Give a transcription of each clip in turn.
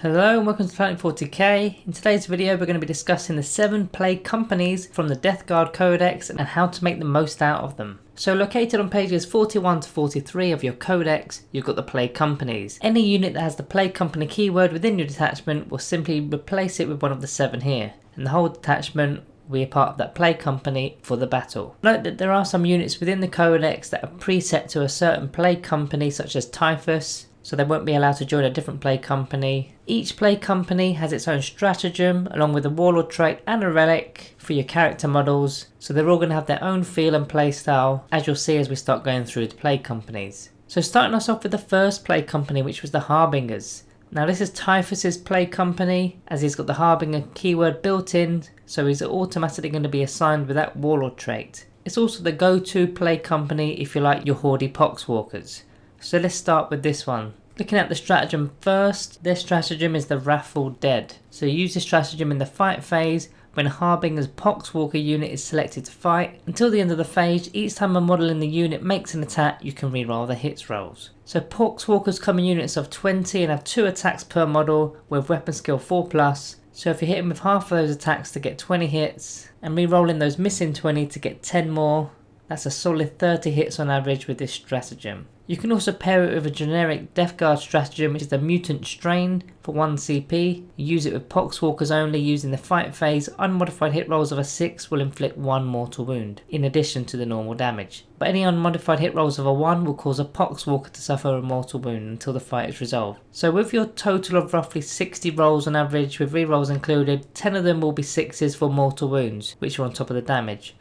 Hello and welcome to Planet 40k. In today's video we're going to be discussing the 7 plague companies from the Death Guard Codex and how to make the most out of them. So located on pages 41 to 43 of your Codex, you've got the plague companies. Any unit that has the plague company keyword within your detachment will simply replace it with one of the 7 here, and the whole detachment will be a part of that plague company for the battle. Note that there are some units within the Codex that are preset to a certain plague company such as Typhus, so they won't be allowed to join a different plague company. Each plague company has its own stratagem along with a warlord trait and a relic for your character models, so they're all going to have their own feel and play style, as you'll see as we start going through the plague companies. So starting us off with the first plague company, which was the Harbingers. Now this is Typhus's plague company, as he's got the Harbinger keyword built in, so he's automatically going to be assigned with that warlord trait. It's also the go-to plague company if you like your Horde Pox Walkers. So let's start with this one. Looking at the stratagem first, their stratagem is the Wrathful Dead. So you use this stratagem in the fight phase when a Harbinger's Pox Walker unit is selected to fight. Until the end of the phase, each time a model in the unit makes an attack, you can reroll the hits rolls. So Pox Walkers come in units of 20 and have 2 attacks per model with weapon skill 4+. So if you hit him with half of those attacks to get 20 hits and re-rolling those missing 20 to get 10 more, that's a solid 30 hits on average with this stratagem. You can also pair it with a generic Death Guard stratagem, which is the Mutant Strain for 1 CP. You use it with Pox Walkers only. Using the fight phase, unmodified hit rolls of a 6 will inflict 1 mortal wound, in addition to the normal damage. But any unmodified hit rolls of a 1 will cause a Pox Walker to suffer a mortal wound until the fight is resolved. So with your total of roughly 60 rolls on average, with rerolls included, 10 of them will be 6s for mortal wounds, which are on top of the damage.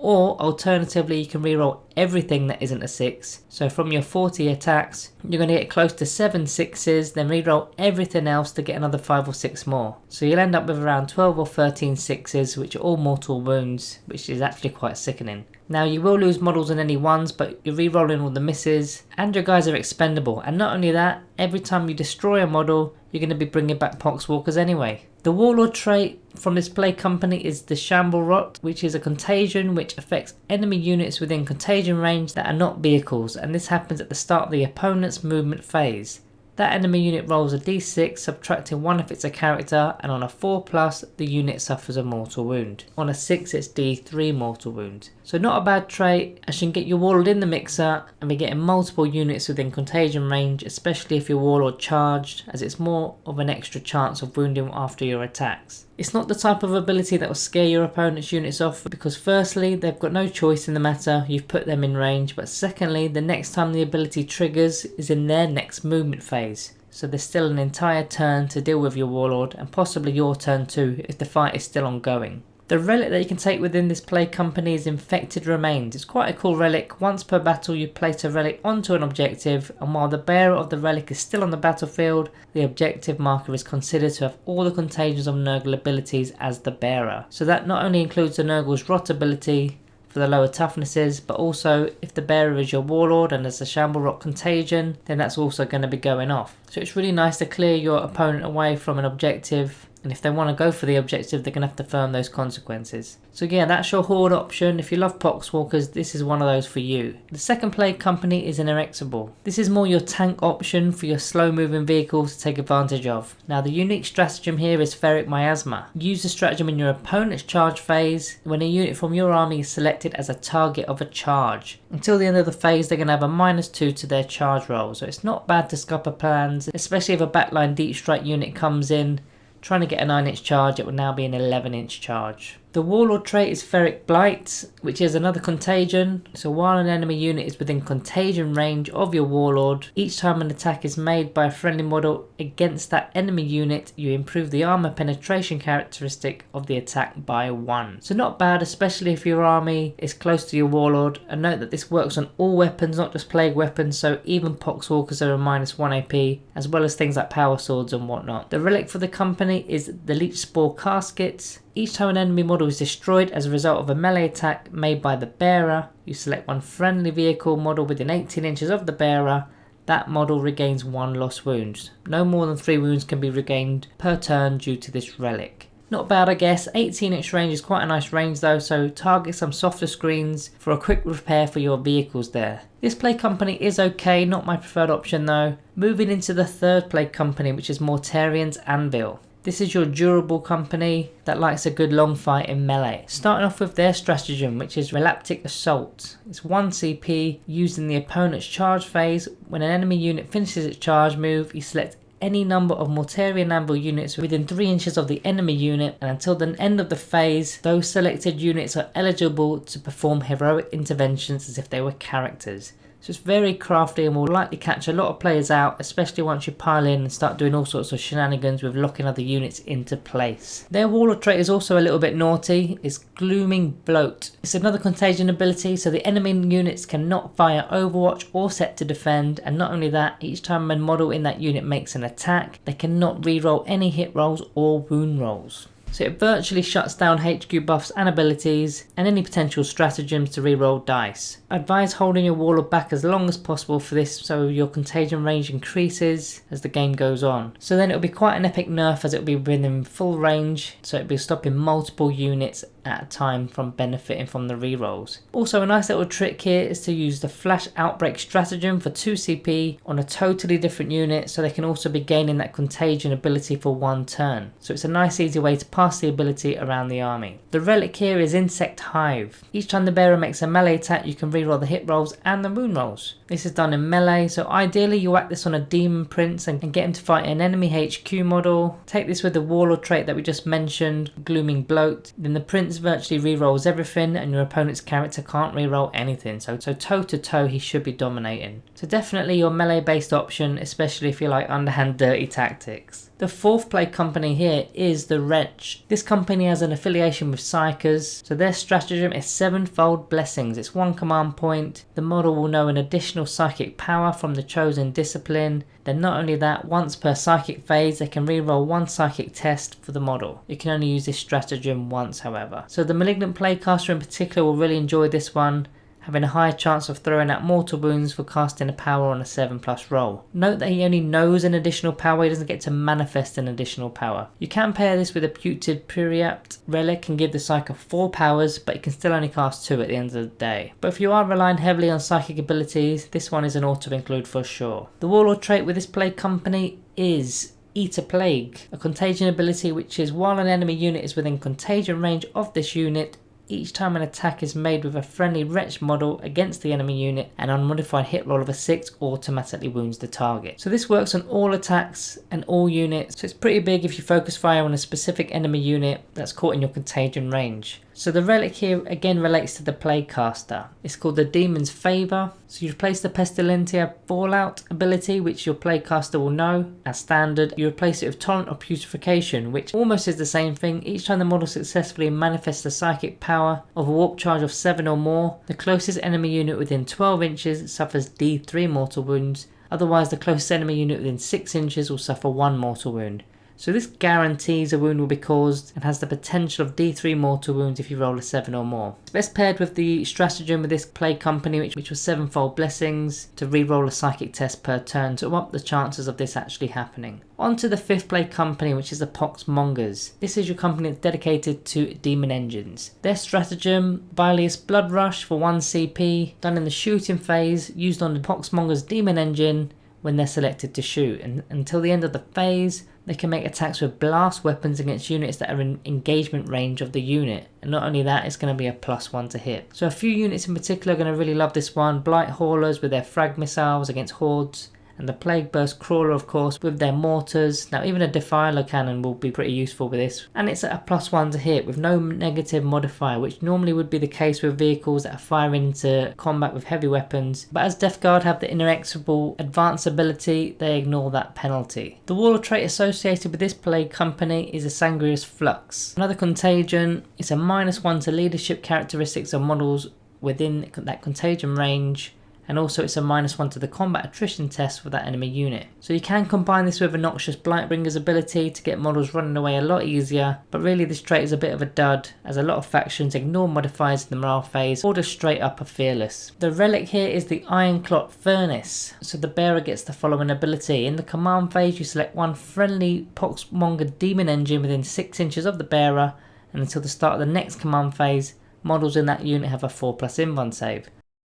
Or alternatively, you can reroll everything that isn't a 6. So from your 40 attacks, you're going to get close to 7 6s, then reroll everything else to get another 5 or 6 more. So you'll end up with around 12 or 13 6s, which are all mortal wounds, which is actually quite sickening. Now you will lose models in any ones, but you're rerolling all the misses, and your guys are expendable. And not only that, every time you destroy a model, you're going to be bringing back Pox Walkers anyway. The warlord trait from this plague company is the Shamble Rot, which is a contagion which affects enemy units within contagion range that are not vehicles, and this happens at the start of the opponent's movement phase. That enemy unit rolls a d6, subtracting 1 if it's a character, and on a 4+, the unit suffers a mortal wound. On a 6, it's d3 mortal wounds. So not a bad trait, as you can get your warlord in the mixer and be getting multiple units within contagion range, especially if your warlord charged, as it's more of an extra chance of wounding after your attacks. It's not the type of ability that will scare your opponent's units off, because firstly, they've got no choice in the matter, you've put them in range, but secondly, the next time the ability triggers is in their next movement phase. So there's still an entire turn to deal with your warlord, and possibly your turn too if the fight is still ongoing. The relic that you can take within this plague company is Infected Remains. It's quite a cool relic. Once per battle you place a relic onto an objective, and while the bearer of the relic is still on the battlefield, the objective marker is considered to have all the contagions of Nurgle abilities as the bearer. So that not only includes the Nurgle's Rot ability for the lower toughnesses, but also if the bearer is your warlord and there's a Shamble Rot contagion, then that's also going to be going off. So it's really nice to clear your opponent away from an objective, and if they want to go for the objective, they're going to have to firm those consequences. So yeah, that's your horde option. If you love Pox Walkers, this is one of those for you. The second plague company is an Inexible. This is more your tank option for your slow moving vehicles to take advantage of. Now the unique stratagem here is Ferric Miasma. Use the stratagem in your opponent's charge phase when a unit from your army is selected as a target of a charge. Until the end of the phase, they're going to have a -2 to their charge roll. So it's not bad to scupper plans, especially if a backline deep strike unit comes in trying to get a 9-inch charge. It will now be an 11-inch charge. The warlord trait is Ferric Blight, which is another contagion. So while an enemy unit is within contagion range of your warlord, each time an attack is made by a friendly model against that enemy unit, you improve the armor penetration characteristic of the attack by 1. So not bad, especially if your army is close to your warlord. And note that this works on all weapons, not just plague weapons, so even Pox Walkers are a -1 AP, as well as things like power swords and whatnot. The relic for the company is the Leech Spore Caskets. Each time an enemy model is destroyed as a result of a melee attack made by the bearer, you select one friendly vehicle model within 18 inches of the bearer. That model regains 1 lost wound. No more than 3 wounds can be regained per turn due to this relic. Not bad, I guess. 18-inch range is quite a nice range though, so target some softer screens for a quick repair for your vehicles there. This play company is okay, not my preferred option though. Moving into the third play company, which is Moretarians Anvil. This is your durable company that likes a good long fight in melee. Starting off with their stratagem, which is Relaptic Assault. It's 1 CP used in the opponent's charge phase. When an enemy unit finishes its charge move, you select any number of Moretarian Anvil units within 3 inches of the enemy unit, and until the end of the phase, those selected units are eligible to perform heroic interventions as if they were characters. So it's very crafty and will likely catch a lot of players out, especially once you pile in and start doing all sorts of shenanigans with locking other units into place. Their Warlord trait is also a little bit naughty. It's Glooming Bloat. It's another contagion ability, so the enemy units cannot fire Overwatch or set to defend, and not only that, each time a model in that unit makes an attack, they cannot reroll any hit rolls or wound rolls. So it virtually shuts down HQ buffs and abilities and any potential stratagems to reroll dice. I advise holding your Warlord back as long as possible for this so your contagion range increases as the game goes on. So then it'll be quite an epic nerf as it'll be within full range, so it'll be stopping multiple units at a time from benefiting from the rerolls. Also a nice little trick here is to use the Flash Outbreak stratagem for 2 CP on a totally different unit, so they can also be gaining that contagion ability for 1 turn. So it's a nice easy way to pass the ability around the army. The relic here is Insect Hive. Each time the bearer makes a melee attack, you can reroll the hit rolls and the wound rolls. This is done in melee, so ideally you whack this on a demon prince and get him to fight an enemy HQ model. Take this with the Warlord trait that we just mentioned, Glooming Bloat. Then the prince virtually rerolls everything and your opponent's character can't reroll anything, so toe to toe he should be dominating. So definitely your melee based option, especially if you like underhand dirty tactics. The fourth play company here is the Wrench. This company has an affiliation with Psychers, so their stratagem is 7-fold blessings. It's 1 command point. The model will know an additional psychic power from the chosen discipline. Then not only that, once per psychic phase they can reroll 1 psychic test for the model. You can only use this stratagem once however. So the Malignant Playcaster in particular will really enjoy this one, having a higher chance of throwing out mortal wounds for casting a power on a 7+ roll. Note that he only knows an additional power, he doesn't get to manifest an additional power. You can pair this with a Puted Periapt Relic and give the Psyker 4 powers, but he can still only cast 2 at the end of the day. But if you are relying heavily on psychic abilities, this one is an auto include for sure. The Warlord trait with this play company is Eat a Plague, a contagion ability which is while an enemy unit is within contagion range of this unit, each time an attack is made with a friendly Wretch model against the enemy unit, an unmodified hit roll of a 6 automatically wounds the target. So this works on all attacks and all units, so it's pretty big if you focus fire on a specific enemy unit that's caught in your contagion range. So the relic here again relates to the Playcaster. It's called the Demon's Favour. So you replace the Pestilentia Fallout ability, which your Playcaster will know as standard. You replace it with Torrent or Putrefaction, which almost is the same thing. Each time the model successfully manifests the psychic power of a warp charge of 7 or more, the closest enemy unit within 12 inches suffers D3 mortal wounds. Otherwise, the closest enemy unit within 6 inches will suffer 1 mortal wound. So this guarantees a wound will be caused and has the potential of D3 mortal wounds if you roll a 7 or more. It's best paired with the stratagem with this play company which was 7-fold blessings to reroll a psychic test per turn to up the chances of this actually happening. On to the 5th play company, which is the Pox Mongers. This is your company that's dedicated to demon engines. Their stratagem, Bilious Blood Rush for 1 CP, done in the shooting phase, used on the Pox Mongers demon engine when they're selected to shoot, and until the end of the phase they can make attacks with blast weapons against units that are in engagement range of the unit, and not only that, it's going to be a +1 to hit. So a few units in particular are going to really love this one. Blight Haulers with their frag missiles against hordes, and the Plague Burst Crawler of course with their mortars. Now even a Defiler cannon will be pretty useful with this, and it's at a +1 to hit with no negative modifier, which normally would be the case with vehicles that are firing into combat with heavy weapons, but as Death Guard have the inexorable advance ability, they ignore that penalty. The Warlord trait associated with this play company is a Sangrious Flux. Another contagion, it's a -1 to leadership characteristics of models within that contagion range, and also it's a -1 to the combat attrition test for that enemy unit. So you can combine this with a Noxious Blightbringer's ability to get models running away a lot easier, but really this trait is a bit of a dud as a lot of factions ignore modifiers in the morale phase or just straight up are fearless. The relic here is the Ironclot Furnace, so the bearer gets the following ability. In the command phase you select one friendly Pox Monger demon engine within 6 inches of the bearer, and until the start of the next command phase models in that unit have a 4+ invuln save.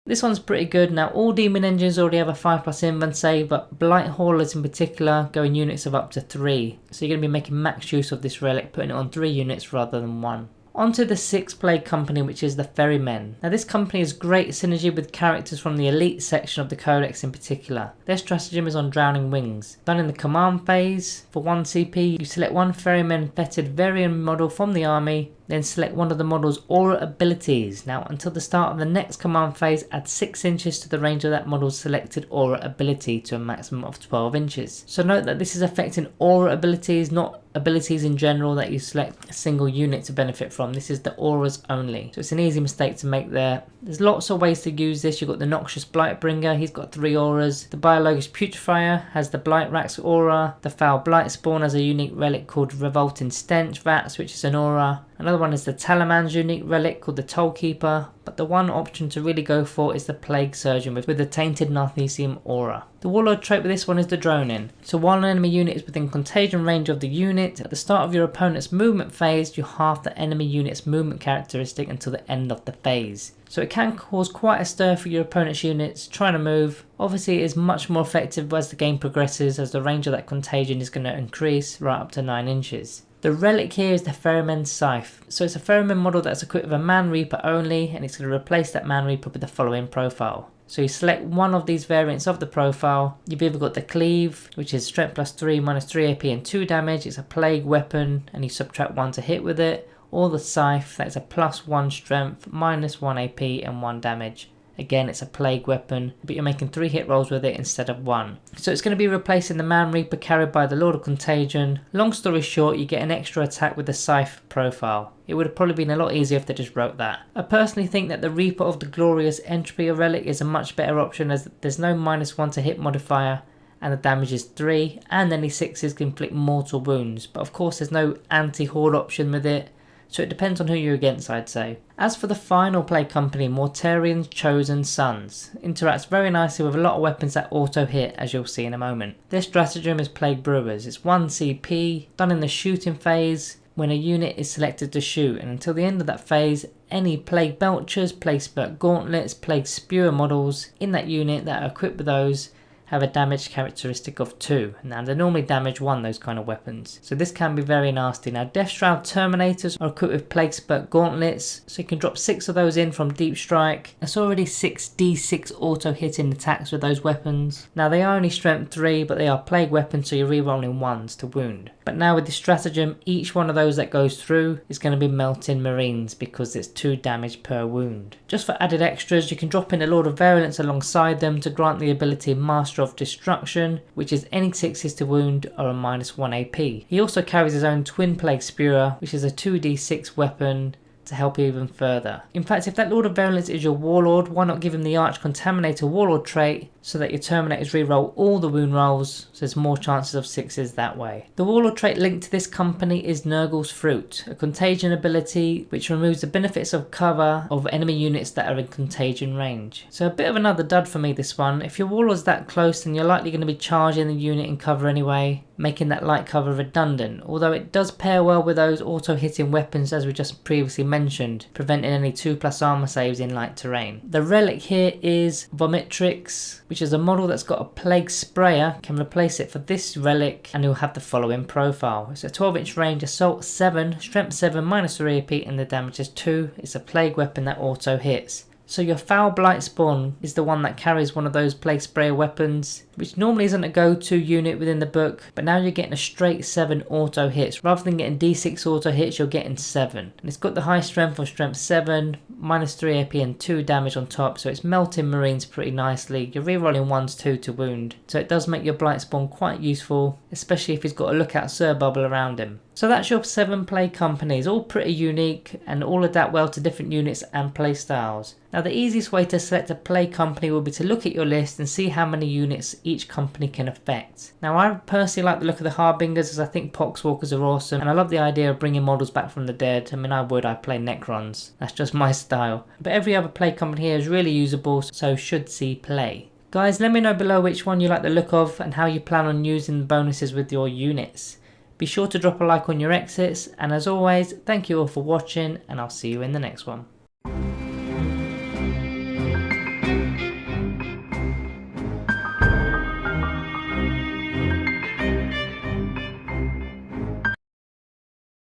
This one's pretty good. Now all demon engines already have a 5+ invuln save, but blight haulers in particular go in units of up to 3, so you're going to be making max use of this relic, putting it on 3 units rather than 1. Onto the 6th plague company, which is the Ferrymen. Now this company has great synergy with characters from the elite section of the Codex in particular. Their stratagem is on Drowning Wings. Done in the command phase, for 1 CP you select one Ferryman fetid variant model from the army, then select one of the model's aura abilities. Now until the start of the next command phase add 6 inches to the range of that model's selected aura ability to a maximum of 12 inches. So note that this is affecting aura abilities, not abilities in general that you select a single unit to benefit from. This is the auras only, so it's an easy mistake to make there. There's lots of ways to use this. You've got the Noxious Blightbringer, he's got 3 auras. The Biologus Putrefier has the Blight Rax aura. The Foul Blight Spawn has a unique relic called Revolting Stench Vats, which is an aura. Another one is the Talaman's unique relic called the Tollkeeper, but the one option to really go for is the Plague Surgeon with the Tainted Narthecium aura. The Warlord trait with this one is the Droning. So while an enemy unit is within contagion range of the unit, at the start of your opponent's movement phase you halve the enemy unit's movement characteristic until the end of the phase. So it can cause quite a stir for your opponent's units trying to move. Obviously it is much more effective as the game progresses, as the range of that contagion is going to increase right up to 9 inches. The relic here is the Ferrymen Scythe. So it's a Ferryman model that's equipped with a Man Reaper only, and it's going to replace that Man Reaper with the following profile. So you select one of these variants of the profile. You've either got the Cleave, which is strength +3, -3 AP and 2 damage. It's a plague weapon and you subtract 1 to hit with it. Or the Scythe, that's a +1 strength, -1 AP and 1 damage. Again, it's a plague weapon, but you're making 3 hit rolls with it instead of 1. So it's going to be replacing the Man Reaper carried by the Lord of Contagion. Long story short, you get an extra attack with the Scythe profile. It would have probably been a lot easier if they just wrote that. I personally think that the Reaper of the Glorious Entropy Relic is a much better option, as there's no -1 to hit modifier and the damage is 3, and any 6s can inflict mortal wounds. But of course there's no anti-horde option with it, so it depends on who you're against, I'd say. As for the final plague company, Moretarians Chosen Sons, interacts very nicely with a lot of weapons that auto hit, as you'll see in a moment. Their stratagem is Plague Brewers. It's 1 CP, done in the shooting phase when a unit is selected to shoot, and until the end of that phase any Plague Belchers, Plague Spurt Gauntlets, Plague Spewer models in that unit that are equipped with those have a damage characteristic of 2. Now they normally damage 1, those kind of weapons, so this can be very nasty. Now Death Shroud Terminators are equipped with Plague Spurt Gauntlets, so you can drop 6 of those in from Deep Strike. That's already 6d6 auto hitting attacks with those weapons. Now they are only strength 3, but they are plague weapons, so you're rerolling 1s to wound. But now with this stratagem, each one of those that goes through is going to be Melting Marines, because it's 2 damage per wound. Just for added extras, you can drop in a Lord of Virulence alongside them to grant the ability Master of Destruction, which is any 6s to wound or a -1 AP. He also carries his own Twin Plague Spewer, which is a 2d6 weapon to help even further. In fact, if that Lord of Virulence is your Warlord, why not give him the Arch Contaminator Warlord trait so that your Terminators reroll all the wound rolls, so there's more chances of 6s that way. The Warlord trait linked to this company is Nurgle's Fruit, a contagion ability which removes the benefits of cover of enemy units that are in contagion range. So a bit of another dud for me, this one. If your Warlord's that close, then you're likely going to be charging the unit in cover anyway, making that light cover redundant, although it does pair well with those auto hitting weapons as we just previously mentioned, preventing any 2+ armor saves in light terrain. The relic here is Vomitrix, which is a model that's got a Plague Sprayer, can replace it for this relic, and it will have the following profile. It's a 12-inch range, assault 7, strength 7, -3 AP, and the damage is 2. It's a plague weapon that auto hits. So your Foul Blight Spawn is the one that carries one of those Plague Sprayer weapons, which normally isn't a go-to unit within the book, but now you're getting a straight 7 auto hits. Rather than getting d6 auto hits, you're getting 7. And it's got the high strength of strength 7, -3 AP and 2 damage on top, so it's melting Marines pretty nicely. You're rerolling 1s 2 to wound, so it does make your Blight Spawn quite useful, especially if he's got a Lookout Sir bubble around him. So that's your 7 play companies, all pretty unique and all adapt well to different units and play styles. Now the easiest way to select a play company will be to look at your list and see how many units each company can affect. Now I personally like the look of the Harbingers as I think Pox Walkers are awesome, and I love the idea of bringing models back from the dead. I mean I play Necrons, that's just my style. But every other play company here is really usable, so should see play. Guys, let me know below which one you like the look of and how you plan on using the bonuses with your units. Be sure to drop a like on your exits, and as always, thank you all for watching, and I'll see you in the next one.